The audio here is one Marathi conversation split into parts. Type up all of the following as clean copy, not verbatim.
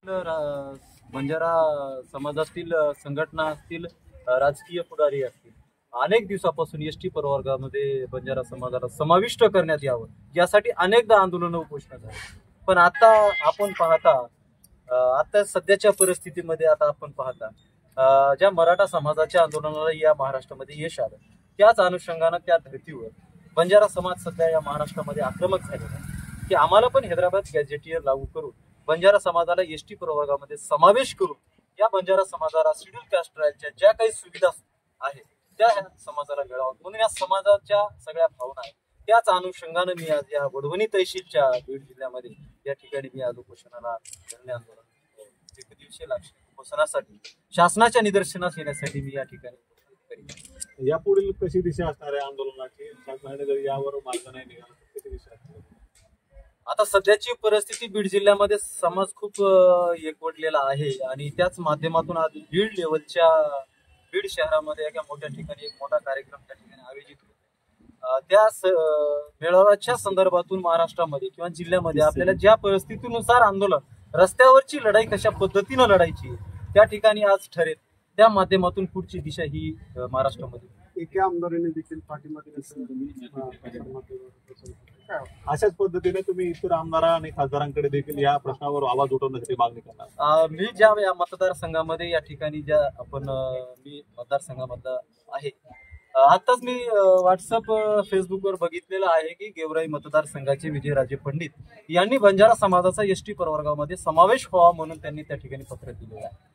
बंजारा समाजातील संघटना असतील, राजकीय पुढारी असतील, अनेक दिवसापासून एसटी प्रवर्गामध्ये बंजारा समाजाला समाविष्ट करण्यात यावं यासाठी अनेकदा आंदोलन उपोषण झाले. पण आता आपण पाहता, आता सध्याच्या परिस्थितीमध्ये आता आपण पाहता ज्या मराठा समाजाच्या आंदोलनाला या महाराष्ट्रामध्ये यश आलं, त्याच अनुषंगानं त्या धर्तीवर बंजारा समाज सध्या या महाराष्ट्रामध्ये आक्रमक झालेला आहे की आम्हाला पण हैदराबाद गॅझेटियर लागू करून बंजारा समाजाला एसटी प्रवर्गामध्ये समावेश करून या बंजारा समाजाला शेड्यूल कास्ट राजच्या ज्या काही सुविधा आहेत त्या समाजाला मिळाव्यात म्हणून या समाजाच्या सगळ्या भावना आहेत. त्याच अनुषंगानं मी आज या वडवणी तहसीलच्या बीड जिल्ह्यामध्ये या ठिकाणी मी आज उपोषणाला धरणे आंदोलन एकदिवसीय उपोषणासाठी शासनाच्या निदर्शनास येण्यासाठी मी या ठिकाणी यापुढील कशी दिशा असणार आहे आंदोलनाची? शासनाने जर यावर मार्ग नाही निघाला तर कशी दिशा असणार? आता सध्याची परिस्थिती बीड जिल्ह्यामध्ये समाज खूप एकवटलेला आहे आणि त्याच माध्यमातून आज बीड लेवलच्या बीड शहरामध्ये एका मोठ्या ठिकाणी एक मोठा कार्यक्रम त्या ठिकाणी आयोजित होतो. त्या मेळाव्याच्या संदर्भातून महाराष्ट्रामध्ये किंवा जिल्ह्यामध्ये आपल्याला ज्या परिस्थितीनुसार आंदोलन रस्त्यावरची लढाई कशा पद्धतीनं लढायची त्या ठिकाणी आज ठरेल. त्या माध्यमातून पुढची दिशा ही महाराष्ट्रामध्ये एका आमदारांनी देखील पाठिंबा अशाच पद्धतीने तुम्ही इतर आमदार आणि खासदारांकडे देखील या प्रश्नावर आवाज उठवण्यासाठी मागणी करणार? मी ज्या या मतदारसंघामध्ये या ठिकाणी ज्या आपण मी मतदारसंघामधला आहे, आताच मी व्हॉट्सअप फेसबुकवर बघितलेलं आहे की गेवराई मतदारसंघाचे विजयराजे पंडित यांनी बंजारा समाजाचा एसटी प्रवर्गामध्ये समावेश व्हावा म्हणून त्यांनी त्या ठिकाणी पत्र दिलेलं आहे.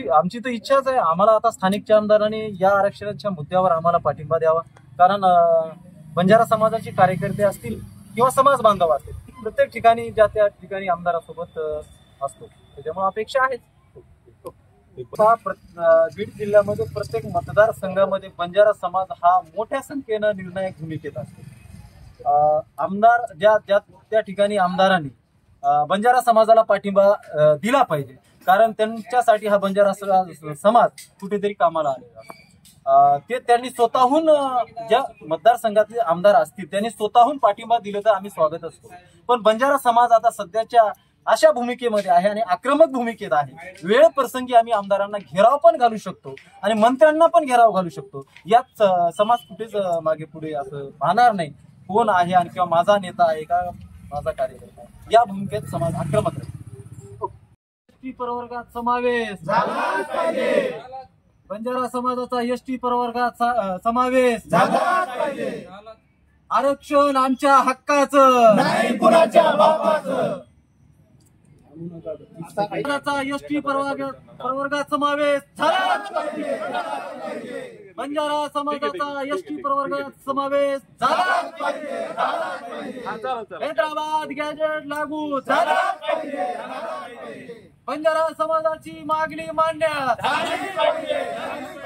आमची तर इच्छाच आहे, आम्हाला आता स्थानिकच्या आमदारांनी या आरक्षणाच्या मुद्द्यावर आम्हाला पाठिंबा द्यावा. कारण बंजारा समाजाचे कार्यकर्ते असतील किंवा समाज बांधव असतील, प्रत्येक ठिकाणी ज्या त्या ठिकाणी आमदारासोबत असतो, त्याच्यामुळे अपेक्षा आहेच. बीड जिल्ह्यामध्ये प्रत्येक मतदारसंघामध्ये बंजारा समाज हा मोठ्या संख्येनं निर्णायक भूमिकेत असतो. आमदार ज्या त्या ठिकाणी आमदारांनी बंजारा समाजाला पाठिंबा दिला पाहिजे, कारण त्यांच्यासाठी हा बंजारा समाज कुठेतरी कामाला आलेला. ते त्यांनी स्वतःहून ज्या मतदारसंघातले आमदार असतील त्यांनी स्वतःहून पाठिंबा दिलं तर आम्ही स्वागत असतो. पण बंजारा समाज आता सध्याच्या अशा भूमिकेमध्ये आहे आणि आक्रमक भूमिकेत आहे. वेळ प्रसंगी आम्ही आमदारांना घेराव पण घालू शकतो आणि मंत्र्यांना पण घेराव घालू शकतो. यात समाज कुठेच मागे पुढे असं पाहणार नाही. कोण आहे आणि किंवा माझा नेता आहे का माझा कार्यकर्ता आहे, या भूमिकेत समाज आक्रमक आहे. एसटी प्रवर्गात समावेश झालाच पाहिजे. बंजारा समाजाचा एसटी प्रवर्गात समावेश झालाच पाहिजे. आरक्षण आमच्या हक्काचं नाही कुणाच्या बापाचं. एसटी प्रवर्गात समावेश झालाच पाहिजे. बंजारा समाजाचा एसटी प्रवर्गात समावेश झालाच पाहिजे. हैदराबाद गॅझेट लागू झालाच पाहिजे. बंजारा समाजाची मागणी मांडण्यात झालीच पाहिजे.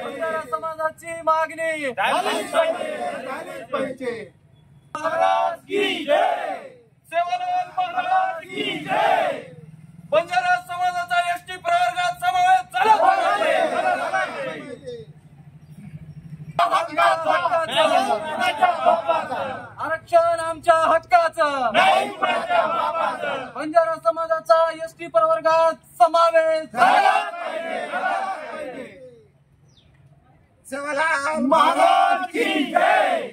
बंजारा समाजाची मागणी झालीच पाहिजे. महाराज की जय. सेवालाल महाराज की जय. बंजारा समाजाचा एसटी प्रवर्गात समावेश झाला पाहिजे. आरक्षण आमच्या हक्काचं नाही कुणाच्या बापाचं. बंजारा समाजाचा एसटी प्रवर्गात समावेश झाला पाहिजे. सेवालाल महाराज की जय.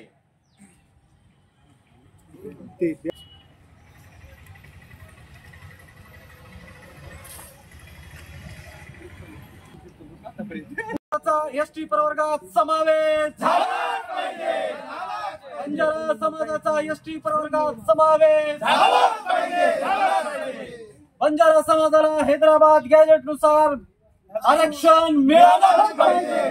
एसटी प्रवर्गात समावेश झाला पाहिजे. बंजारा समाजाचा एसटी प्रवर्गात समावेश झाला पाहिजे. बंजारा समाजाला हैदराबाद गॅझेट नुसार आरक्षण मिळालं पाहिजे.